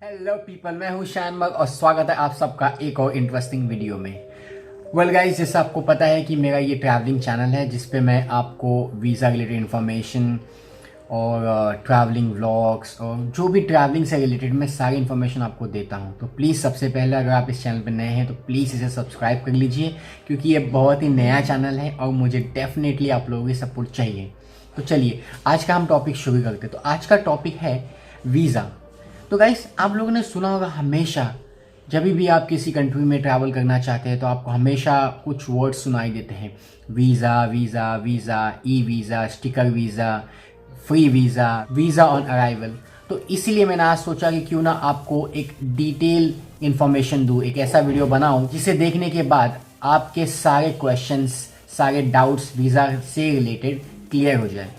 Hello people, मैं हूं शायन और स्वागत है आप सबका एक और इंटरेस्टिंग वीडियो में। वेल गाइस, जैसा आपको पता है कि मेरा ये ट्रैवलिंग चैनल है जिस पे मैं आपको वीज़ा रिलेटेड इन्फॉर्मेशन और ट्रैवलिंग व्लॉग्स और जो भी ट्रैवलिंग से रिलेटेड मैं सारी इन्फॉर्मेशन आपको देता हूं। तो प्लीज़ सबसे पहले अगर आप इस चैनल पर नए हैं तो प्लीज़ इसे सब्सक्राइब कर लीजिए, क्योंकि ये बहुत ही नया चैनल है और मुझे डेफिनेटली आप लोगों की सपोर्ट चाहिए। तो चलिए आज का हम टॉपिक शुरू करते हैं। तो आज का टॉपिक है वीज़ा। तो गाइस, आप लोगों ने सुना होगा हमेशा जब भी आप किसी कंट्री में ट्रैवल करना चाहते हैं तो आपको हमेशा कुछ वर्ड्स सुनाई देते हैं, visa visa visa, e visa, sticker visa, free visa, visa on arrival. तो इसीलिए मैंने आज सोचा कि क्यों ना आपको एक डिटेल इन्फॉर्मेशन दूँ, एक ऐसा वीडियो बनाऊँ जिसे देखने के बाद आपके सारे क्वेश्चंस, सारे डाउट्स वीज़ा से रिलेटेड क्लियर हो जाए।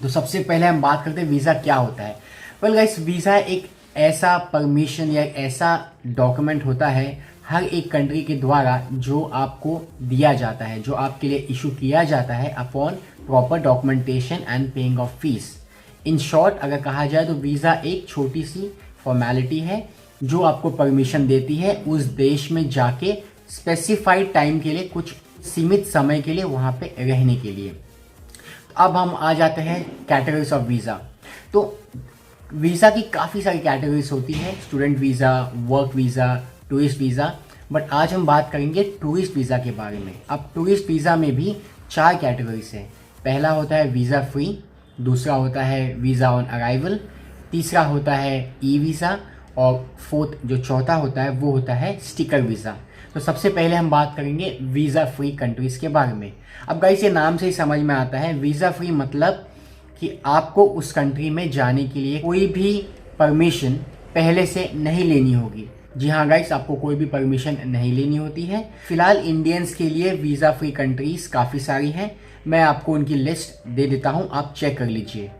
तो सबसे पहले हम बात करते हैं वीज़ा क्या होता है। वेल गाइस, वीज़ा एक ऐसा परमिशन या ऐसा डॉक्यूमेंट होता है हर एक कंट्री के द्वारा जो आपको दिया जाता है, जो आपके लिए इशू किया जाता है upon proper documentation and paying off fees. In short अगर कहा जाए तो वीज़ा एक छोटी सी फॉर्मेलिटी है जो आपको परमिशन देती है उस देश में जाके स्पेसिफाइड टाइम के लिए, कुछ सीमित समय के लिए वहाँ पे रहने के लिए। अब हम आ जाते हैं कैटेगरीज ऑफ वीज़ा। तो वीज़ा की काफ़ी सारी कैटेगरीज होती है, student visa, work visa, tourist visa. But आज हम बात करेंगे टूरिस्ट वीज़ा के बारे में। अब टूरिस्ट वीज़ा में भी 4 कैटेगरीज हैं। पहला होता है वीज़ा फ्री, दूसरा होता है वीज़ा ऑन अराइवल, तीसरा होता है ई वीज़ा और फोर्थ जो चौथा होता है वो होता है स्टिकर वीज़ा। तो सबसे पहले हम बात करेंगे वीज़ा फ्री कंट्रीज़ के बारे में। अब गाइस, ये नाम से ही समझ में आता है, वीज़ा फ्री मतलब कि आपको उस कंट्री में जाने के लिए कोई भी परमिशन पहले से नहीं लेनी होगी। जी हाँ गाइस, आपको कोई भी परमिशन नहीं लेनी होती है। फिलहाल इंडियंस के लिए वीज़ा फ्री कंट्रीज़ काफ़ी सारी हैं, मैं आपको उनकी लिस्ट दे देता हूँ, आप चेक कर लीजिए।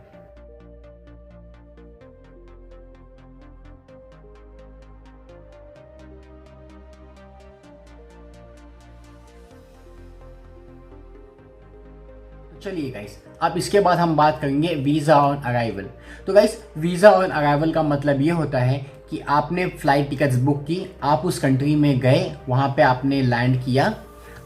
चलिए गाइस, अब इसके बाद हम बात करेंगे वीज़ा ऑन अराइवल। तो गाइस, वीज़ा ऑन अराइवल का मतलब ये होता है कि आपने फ़्लाइट टिकट्स बुक की, आप उस कंट्री में गए, वहाँ पे आपने लैंड किया।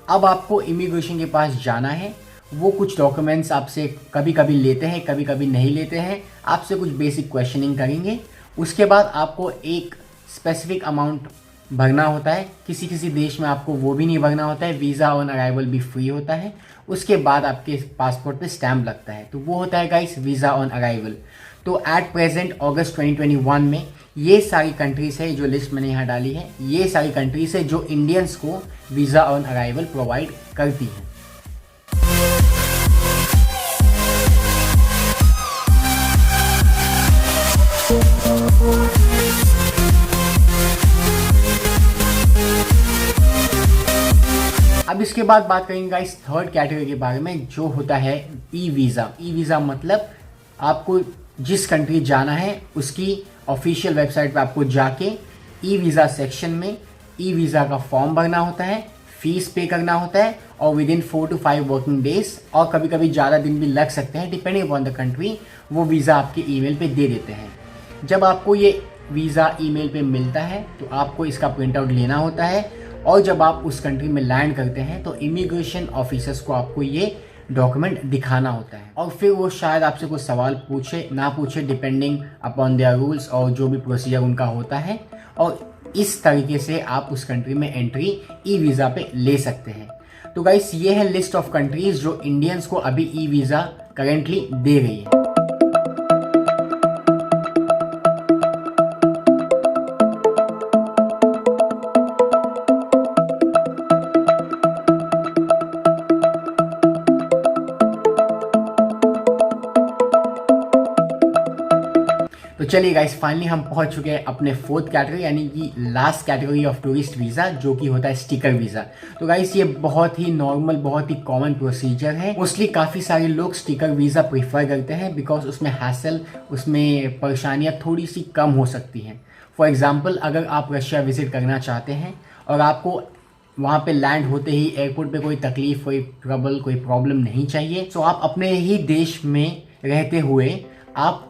अब आपको इमिग्रेशन के पास जाना है। वो कुछ डॉक्यूमेंट्स आपसे कभी कभी लेते हैं, कभी कभी नहीं लेते हैं। आपसे कुछ बेसिक क्वेश्चनिंग करेंगे। उसके बाद आपको एक स्पेसिफिक अमाउंट भरना होता है। किसी किसी देश में आपको वो भी नहीं भरना होता है, वीज़ा ऑन अराइवल भी फ्री होता है। उसके बाद आपके पासपोर्ट पे स्टैम्प लगता है, तो वो होता है गाइस वीज़ा ऑन अराइवल। तो एट प्रेजेंट अगस्त 2021 में ये सारी कंट्रीज़ है, जो लिस्ट मैंने यहाँ डाली है, ये सारी कंट्रीज़ है जो इंडियंस को वीज़ा ऑन अराइवल प्रोवाइड करती हैं। अब इसके बाद बात करेंगे गाइस थर्ड कैटेगरी के बारे में, जो होता है ई वीज़ा। ई वीज़ा मतलब आपको जिस कंट्री जाना है उसकी ऑफिशियल वेबसाइट पे आपको जाके ई वीज़ा सेक्शन में ई वीज़ा का फॉर्म भरना होता है, फीस पे करना होता है और with in 4 to 5 working days और कभी कभी ज़्यादा दिन भी लग सकते हैं डिपेंडिंग अपॉन द कंट्री, वो वीज़ा आपके ईमेल पे दे देते हैं। जब आपको ये वीज़ा ईमेल पे मिलता है तो आपको इसका प्रिंट आउट लेना होता है और जब आप उस कंट्री में लैंड करते हैं तो इमिग्रेशन ऑफिसर्स को आपको ये डॉक्यूमेंट दिखाना होता है और फिर वो शायद आपसे कुछ सवाल पूछे ना पूछे डिपेंडिंग अपॉन देयर रूल्स और जो भी प्रोसीजर उनका होता है, और इस तरीके से आप उस कंट्री में एंट्री ई वीज़ा पे ले सकते हैं। तो गाइस, ये है लिस्ट ऑफ कंट्रीज जो इंडियंस को अभी ई वीज़ा करेंटली दे रही है। तो चलिए गाइस, फाइनली हम पहुंच चुके हैं अपने फोर्थ कैटेगरी यानी कि last category of tourist visa, जो कि होता है स्टिकर वीज़ा। तो गाइस, ये बहुत ही नॉर्मल, बहुत ही कॉमन प्रोसीजर है। मोस्टली काफ़ी सारे लोग स्टिकर वीज़ा प्रीफर करते हैं बिकॉज उसमें हैसल, उसमें परेशानियाँ थोड़ी सी कम हो सकती हैं। फॉर एग्जाम्पल, अगर आप रशिया विजिट करना चाहते हैं और आपको वहाँ पे लैंड होते ही एयरपोर्ट पे कोई तकलीफ, कोई ट्रबल, कोई प्रॉब्लम नहीं चाहिए, तो आप अपने ही देश में रहते हुए आप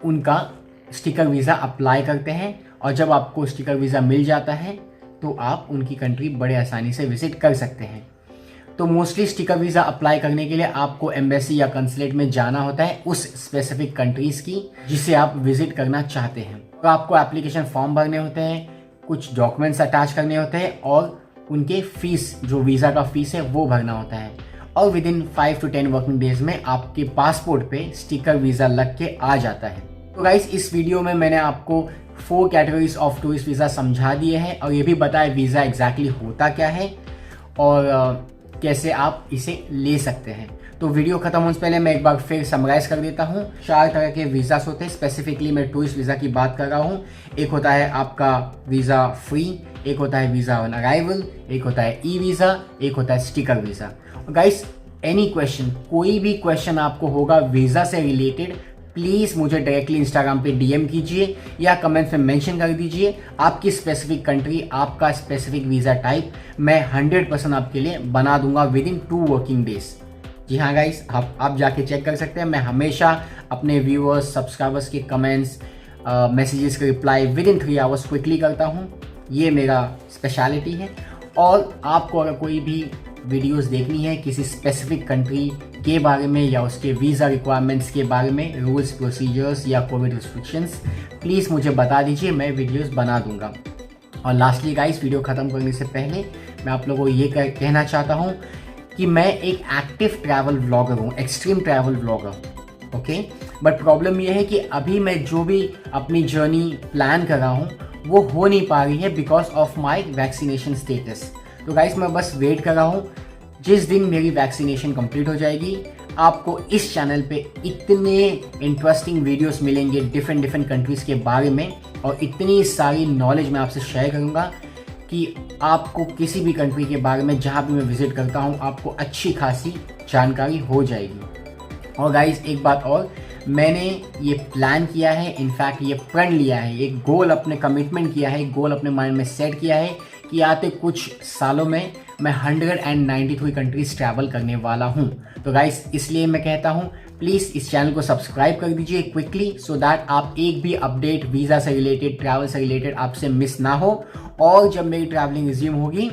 उनका स्टिकर वीज़ा अप्लाई करते हैं और जब आपको स्टिकर वीज़ा मिल जाता है तो आप उनकी कंट्री बड़े आसानी से विजिट कर सकते हैं। तो मोस्टली स्टिकर वीज़ा अप्लाई करने के लिए आपको एम्बेसी या कंसुलेट में जाना होता है उस स्पेसिफिक कंट्रीज़ की जिसे आप विजिट करना चाहते हैं। तो आपको एप्लीकेशन फॉर्म भरने होते हैं, कुछ डॉक्यूमेंट्स अटैच करने होते हैं और उनके फीस, जो वीज़ा का फीस है वो भरना होता है। और with in 5 to 10 working days में आपके पासपोर्ट पे स्टिकर वीज़ा लग के आ जाता है। तो गाइस, इस वीडियो में मैंने आपको 4 कैटेगरीज ऑफ टूरिस्ट वीज़ा समझा दिए हैं और ये भी बताया वीज़ा एग्जैक्टली होता क्या है और कैसे आप इसे ले सकते हैं। तो वीडियो खत्म होने से पहले मैं एक बार फिर समराइज कर देता हूँ। 4 तरह के वीज़ास होते हैं, स्पेसिफिकली मैं टूरिस्ट वीज़ा की बात कर रहा हूँ। एक होता है आपका वीज़ा फ्री, एक होता है वीज़ा ऑन अराइवल, एक होता है ई वीज़ा, एक होता है sticker visa. Guys, any question, कोई भी क्वेश्चन आपको होगा वीज़ा से रिलेटेड, प्लीज़ मुझे डायरेक्टली इंस्टाग्राम पे डीएम कीजिए या कमेंट्स में मेंशन कर दीजिए आपकी स्पेसिफिक कंट्री, आपका स्पेसिफिक वीज़ा टाइप, मैं 100% आपके लिए बना दूंगा विद इन 2 वर्किंग डेज। जी हाँ गाइस, आप जाके चेक कर सकते हैं। मैं हमेशा अपने व्यूअर्स, सब्सक्राइबर्स के कमेंट्स, मैसेजेस के reply with in 3 hours quickly करता हूँ। ये मेरा स्पेशलिटी है। और आपको अगर कोई भी वीडियोस देखनी है किसी स्पेसिफिक कंट्री के बारे में या उसके वीज़ा रिक्वायरमेंट्स के बारे में, रूल्स, प्रोसीजर्स या कोविड रिस्ट्रिक्शंस, प्लीज़ मुझे बता दीजिए, मैं वीडियोस बना दूंगा। और लास्टली गाइस, वीडियो ख़त्म करने से पहले मैं आप लोगों को ये कहना चाहता हूँ कि मैं एक एक्टिव ट्रैवल व्लॉगर हूँ, extreme travel vlogger, okay. But problem ये है कि अभी मैं जो भी अपनी जर्नी प्लान कर रहा हूँ वो हो नहीं पा रही है because of my vaccination status. तो गाइस, मैं बस वेट कर रहा हूँ, जिस दिन मेरी वैक्सीनेशन कंप्लीट हो जाएगी आपको इस चैनल पे इतने इंटरेस्टिंग वीडियोस मिलेंगे डिफरेंट कंट्रीज़ के बारे में और इतनी सारी नॉलेज मैं आपसे शेयर करूँगा कि आपको किसी भी कंट्री के बारे में जहाँ भी मैं विजिट करता हूँ आपको अच्छी खासी जानकारी हो जाएगी। और गाइस, एक बात और, मैंने ये प्लान किया है, इनफैक्ट ये प्रण लिया है, एक गोल, अपने कमिटमेंट किया है, एक गोल अपने माइंड में सेट किया है कि आते कुछ सालों में मैं 193 कंट्रीज ट्रैवल करने वाला हूँ। तो गाइस, इसलिए मैं कहता हूँ प्लीज़ इस चैनल को सब्सक्राइब कर दीजिए क्विकली, सो दैट आप एक भी अपडेट वीज़ा से रिलेटेड, ट्रैवल से रिलेटेड आपसे मिस ना हो। और जब मेरी ट्रैवलिंग रिज्यूम होगी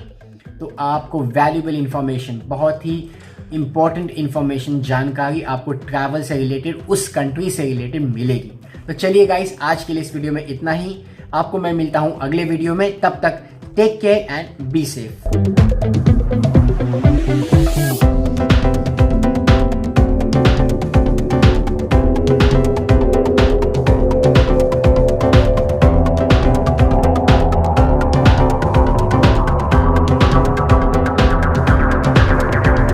तो आपको वैल्यूएबल इन्फॉर्मेशन, बहुत ही इंपॉर्टेंट इन्फॉर्मेशन, जानकारी आपको ट्रैवल से रिलेटेड, उस कंट्री से रिलेटेड मिलेगी। तो चलिए गाइस, आज के लिए इस वीडियो में इतना ही। आपको मैं मिलता हूँ अगले वीडियो में, तब तक take care and be safe.